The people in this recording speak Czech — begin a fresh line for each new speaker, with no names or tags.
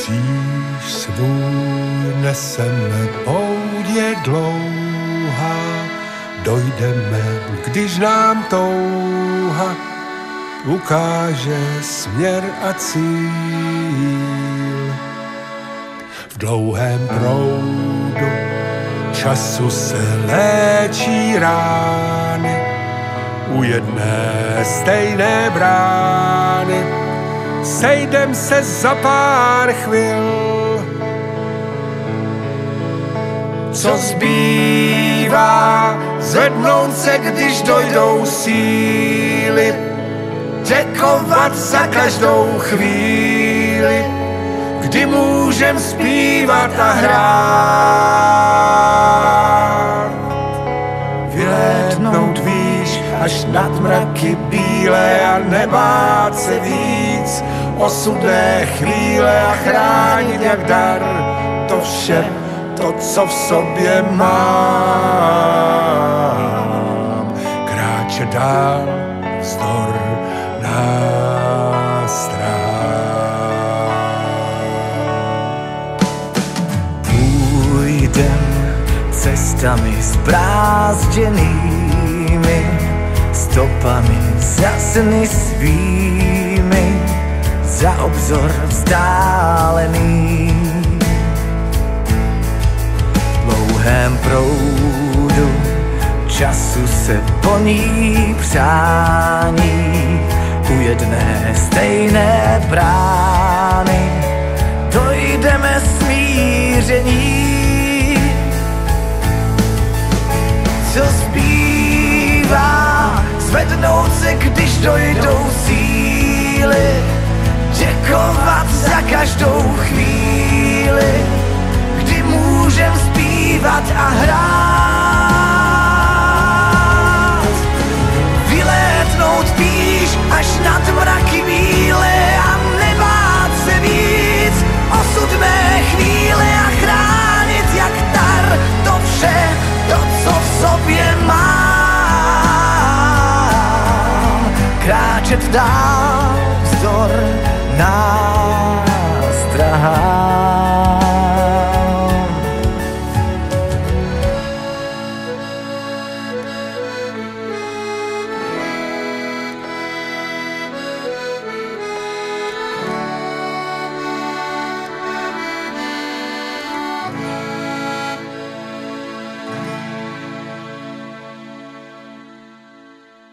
Kříž svůj neseme, pouť je dlouhá, dojdeme, když nám touha ukáže směr a cíl. V dlouhém proudu času se léčí rány, u jedné stejné brány sejdem se za pár chvil. Co zbývá? Zvednout se, když dojdou síly, děkovat za každou chvíli, kdy můžem zpívat a hrát. Vylétnout výš až nad mraky bílé a nebát se víc, osudné chvíle a chránit jak dar to vše, to, co v sobě mám. Kráčet dál vzdor
Půjdem cestami zbrázděnými, stopami za sny svými, za obzor vzdálený. V dlouhém proudu času se poní přání, u jedné stejné brány dojdeme smíření. Co zbývá? Zvednout se, když dojdou síly, děkovat za každou chvíli, kdy můžem zpívat a hrát. Vylétnout výš až nad mraky bílé a nebát se víc, osudné chvíle a chránit jak dar to vše, to, co v sobě mám. Kráčet dál vzdor nástrahám.